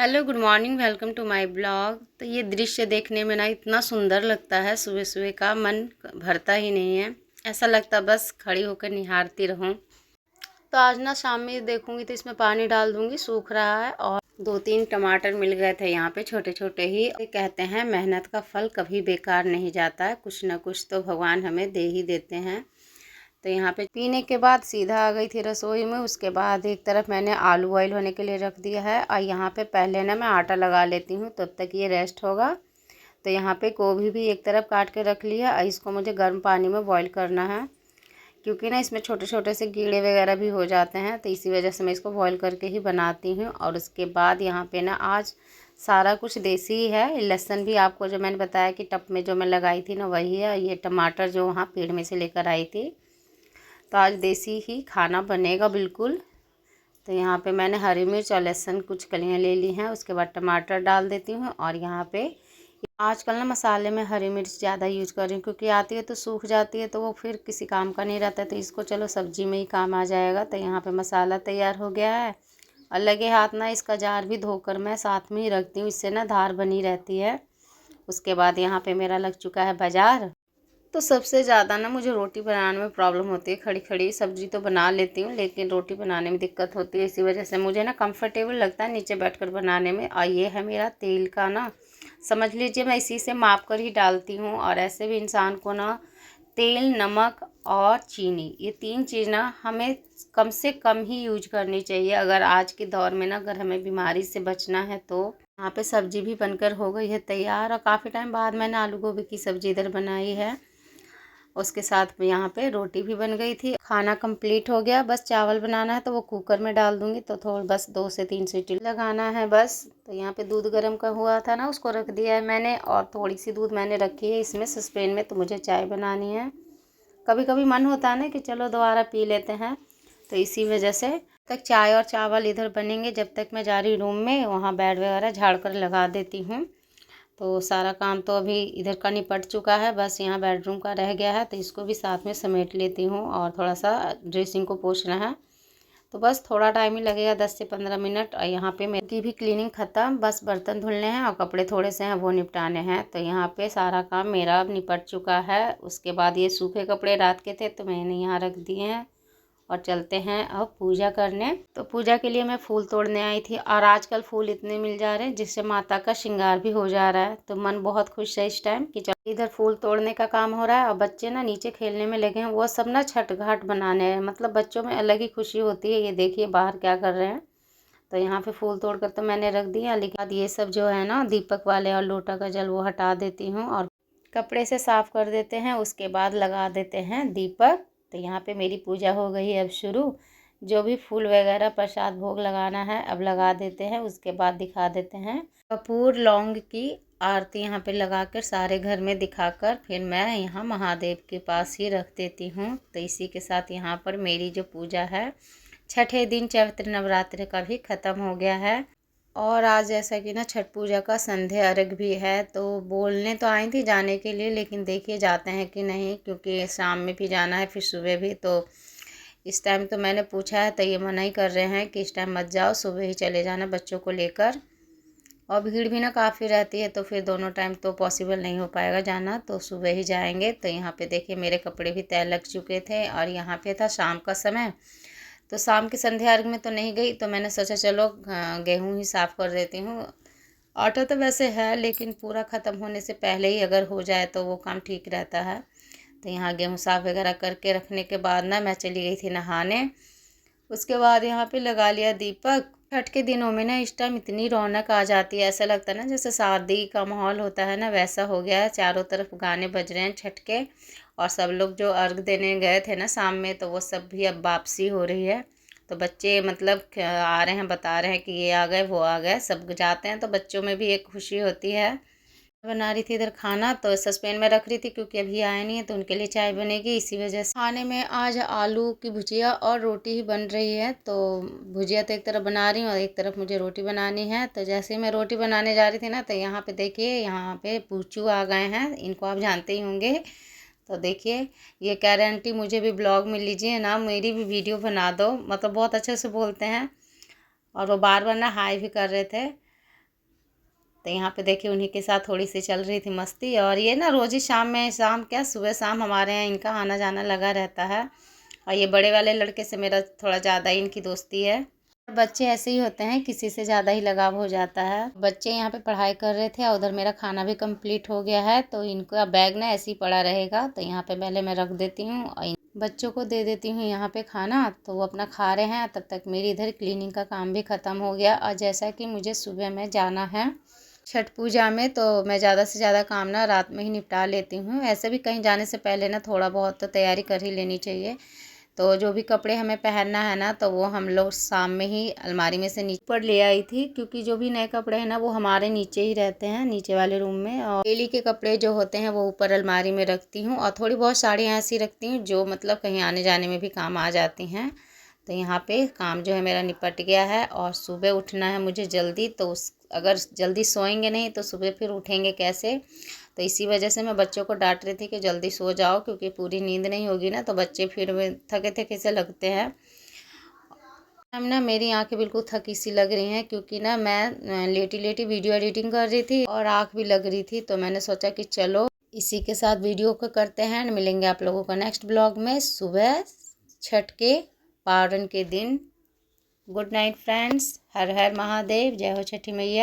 Hello good morning, welcome to my blog. तो ये दृश्य देखने में ना इतना सुंदर लगता है, सुबह सुबह का मन भरता ही नहीं है। ऐसा लगता बस खड़ी होकर निहारती रहूं। तो आज ना शाम में देखूंगी तो इसमें पानी डाल दूंगी, सूख रहा है। और दो तीन टमाटर मिल गए थे यहाँ पे, छोटे छोटे ही। ये कहते हैं मेहनत का फल कभी बेकार नहीं जाता है, कुछ ना कुछ तो भगवान हमें दे ही देते हैं। तो यहाँ पे पीने के बाद सीधा आ गई थी रसोई में। उसके बाद एक तरफ मैंने आलू बॉईल होने के लिए रख दिया है, और यहाँ पे पहले ना मैं आटा लगा लेती हूँ, तब तक ये रेस्ट होगा। तो यहाँ पे गोभी भी एक तरफ काट के रख लिया, और इसको मुझे गर्म पानी में बॉईल करना है, क्योंकि ना इसमें छोटे छोटे से कीड़े वगैरह भी हो जाते हैं। तो इसी वजह से मैं इसको बॉईल करके ही बनाती हूँ। और उसके बाद यहाँ पे ना आज सारा कुछ देसी ही है। लहसुन भी आपको जो मैंने बताया कि टब में जो मैं लगाई थी ना वही है। ये टमाटर जो वहाँ पेड़ में से लेकर आई थी। तो आज देसी ही खाना बनेगा बिल्कुल। तो यहाँ पे मैंने हरी मिर्च और लहसुन कुछ कलियाँ ले ली हैं। उसके बाद टमाटर डाल देती हूँ। और यहाँ पे आजकल ना मसाले में हरी मिर्च ज़्यादा यूज़ कर रही हूँ, क्योंकि आती है तो सूख जाती है, तो वो फिर किसी काम का नहीं रहता है। तो इसको चलो सब्जी में ही काम आ जाएगा। तो यहाँ पे मसाला तैयार हो गया है। और लगे हाथ ना इसका जार भी धोकर मैं साथ में ही रखती हूँ, इससे ना धार बनी रहती है। उसके बाद यहाँ पे मेरा लग चुका है बाजार। तो सबसे ज़्यादा ना मुझे रोटी बनाने में प्रॉब्लम होती है। खड़ी खड़ी सब्जी तो बना लेती हूँ, लेकिन रोटी बनाने में दिक्कत होती है। इसी वजह से मुझे ना कंफर्टेबल लगता है नीचे बैठकर बनाने में। और ये है मेरा तेल का ना, समझ लीजिए मैं इसी से माप कर ही डालती हूँ। और ऐसे भी इंसान को ना तेल, नमक और चीनी, ये तीन चीज़ ना हमें कम से कम ही यूज करनी चाहिए, अगर आज के दौर में ना अगर हमें बीमारी से बचना है। तो यहाँ पे सब्जी भी बनकर हो गई है तैयार। और काफ़ी टाइम बाद मैंने आलू गोभी की सब्ज़ी इधर बनाई है। उसके साथ में यहाँ पे रोटी भी बन गई थी। खाना कंप्लीट हो गया, बस चावल बनाना है, तो वो कुकर में डाल दूंगी। तो थोड़ा बस 2 से 3 सीटी लगाना है बस। तो यहाँ पे दूध गर्म का हुआ था ना, उसको रख दिया है मैंने। और थोड़ी सी दूध मैंने रखी है इसमें सस्पेन में, तो मुझे चाय बनानी है। कभी कभी मन होता है ना कि चलो दोबारा पी लेते हैं, तो इसी वजह से तक चाय और चावल इधर बनेंगे। जब तक मैं जा रही रूम में, वहाँ बेड वगैरह झाड़ कर लगा देती हूँ। तो सारा काम तो अभी इधर का निपट चुका है, बस यहाँ बेडरूम का रह गया है। तो इसको भी साथ में समेट लेती हूँ, और थोड़ा सा ड्रेसिंग को पोंछना है। तो बस थोड़ा टाइम ही लगेगा, 10 से 15 मिनट। और यहाँ पे मेरी भी क्लीनिंग ख़त्म, बस बर्तन धुलने हैं और कपड़े थोड़े से हैं वो निपटाने हैं। तो यहाँ पे सारा काम मेरा अब निपट चुका है। उसके बाद ये सूखे कपड़े रात के थे तो मैंने यहाँ रख दिए हैं। और चलते हैं अब पूजा करने। तो पूजा के लिए मैं फूल तोड़ने आई थी, और आजकल फूल इतने मिल जा रहे हैं जिससे माता का श्रृंगार भी हो जा रहा है। तो मन बहुत खुश है इस टाइम कि चलो इधर फूल तोड़ने का काम हो रहा है। और बच्चे ना नीचे खेलने में लगे हैं, वो सब ना छठ घाट बनाने हैं। मतलब बच्चों में अलग ही खुशी होती है। ये देखिए बाहर क्या कर रहे हैं। तो यहाँ पे फूल तोड़ कर तो मैंने रख दिया, लेकिन ये सब जो है ना दीपक वाले और लोटा का जल वो हटा देती हूँ, और कपड़े से साफ कर देते हैं। उसके बाद लगा देते हैं दीपक। तो यहाँ पे मेरी पूजा हो गई है अब शुरू। जो भी फूल वगैरह प्रसाद भोग लगाना है अब लगा देते हैं। उसके बाद दिखा देते हैं कपूर लौंग की आरती यहाँ पे लगाकर सारे घर में दिखाकर फिर मैं यहाँ महादेव के पास ही रख देती हूँ। तो इसी के साथ यहाँ पर मेरी जो पूजा है छठे दिन चैत्र नवरात्रि का भी ख़त्म हो गया है। और आज जैसा कि ना छठ पूजा का संध्या अर्घ भी है, तो बोलने तो आई थी जाने के लिए, लेकिन देखिए जाते हैं कि नहीं, क्योंकि शाम में भी जाना है फिर सुबह भी। तो इस टाइम तो मैंने पूछा है तो ये मना ही कर रहे हैं कि इस टाइम मत जाओ, सुबह ही चले जाना बच्चों को लेकर। और भीड़ भी ना काफ़ी रहती है, तो फिर दोनों टाइम तो पॉसिबल नहीं हो पाएगा जाना, तो सुबह ही जाएंगे। तो यहाँ पे देखिए मेरे कपड़े भी तय लग चुके थे। और यहाँ पे था शाम का समय, तो शाम के संध्या अर्घ में तो नहीं गई। तो मैंने सोचा चलो गेहूँ ही साफ़ कर देती हूँ। आटा तो वैसे है, लेकिन पूरा ख़त्म होने से पहले ही अगर हो जाए तो वो काम ठीक रहता है। तो यहाँ गेहूँ साफ़ वगैरह करके रखने के बाद ना मैं चली गई थी नहाने। उसके बाद यहाँ पे लगा लिया दीपक। छठ के दिनों में ना इस टाइम इतनी रौनक आ जाती है, ऐसा लगता है ना जैसे शादी का माहौल होता है ना, वैसा हो गया है। चारों तरफ गाने बज रहे हैं छठ के। और सब लोग जो अर्घ देने गए थे ना शाम में, तो वो सब भी अब वापसी हो रही है। तो बच्चे मतलब आ रहे हैं, बता रहे हैं कि ये आ गए वो आ गए, सब जाते हैं तो बच्चों में भी एक खुशी होती है। बना रही थी इधर खाना, तो सस्पेन में रख रही थी क्योंकि अभी आए नहीं है, तो उनके लिए चाय बनेगी। इसी वजह से खाने में आज आलू की भुजिया और रोटी ही बन रही है। तो भुजिया तो एक तरफ बना रही हूँ और एक तरफ मुझे रोटी बनानी है। तो जैसे ही मैं रोटी बनाने जा रही थी ना, तो यहाँ पे देखिए यहाँ पे पूछू आ गए हैं, इनको आप जानते ही होंगे। तो देखिए ये कह रहे हैं आंटी मुझे भी ब्लॉग में लीजिए ना, मेरी भी वीडियो बना दो। मतलब बहुत अच्छे से बोलते हैं, और वो बार बार ना हाय भी कर रहे थे। तो यहाँ पे देखिए उन्हीं के साथ थोड़ी सी चल रही थी मस्ती। और ये ना रोज़ ही शाम क्या सुबह शाम हमारे यहाँ इनका आना जाना लगा रहता है। और ये बड़े वाले लड़के से मेरा थोड़ा ज़्यादा ही इनकी दोस्ती है। बच्चे ऐसे ही होते हैं, किसी से ज़्यादा ही लगाव हो जाता है। बच्चे यहाँ पे पढ़ाई कर रहे थे और उधर मेरा खाना भी कंप्लीट हो गया है। तो इनका बैग ना ऐसे ही पड़ा रहेगा, तो यहाँ पे पहले मैं रख देती हूँ और बच्चों को दे देती हूँ यहाँ पे खाना। तो वो अपना खा रहे हैं, तब तक मेरी इधर क्लीनिंग का काम भी ख़त्म हो गया। और जैसा कि मुझे सुबह में जाना है छठ पूजा में, तो मैं ज़्यादा से ज़्यादा काम ना रात में ही निपटा लेती हूँ। ऐसे भी कहीं जाने से पहले ना थोड़ा बहुत तो तैयारी कर ही लेनी चाहिए। तो जो भी कपड़े हमें पहनना है ना, तो वो हम लोग शाम में ही अलमारी में से नीचे पर ले आई थी, क्योंकि जो भी नए कपड़े हैं ना वो हमारे नीचे ही रहते हैं, नीचे वाले रूम में। और डेली के कपड़े जो होते हैं वो ऊपर अलमारी में रखती हूँ। और थोड़ी बहुत साड़ियाँ ऐसी रखती हूँ जो मतलब कहीं आने जाने में भी काम आ जाती हैं। तो यहाँ पे काम जो है मेरा निपट गया है। और सुबह उठना है मुझे जल्दी, तो अगर जल्दी सोएंगे नहीं तो सुबह फिर उठेंगे कैसे। तो इसी वजह से मैं बच्चों को डांट रही थी कि जल्दी सो जाओ, क्योंकि पूरी नींद नहीं होगी ना तो बच्चे फिर थके थके से लगते हैं। हम ना मेरी आंखें बिल्कुल थकी सी लग रही हैं, क्योंकि ना मैं लेटी लेटी वीडियो एडिटिंग कर रही थी और आंख भी लग रही थी। तो मैंने सोचा कि चलो इसी के साथ वीडियो को करते हैं। मिलेंगे आप लोगों को नेक्स्ट ब्लॉग में सुबह छठ के पारण के दिन। Good night friends. हर हर महादेव। जय हो छठी मैया।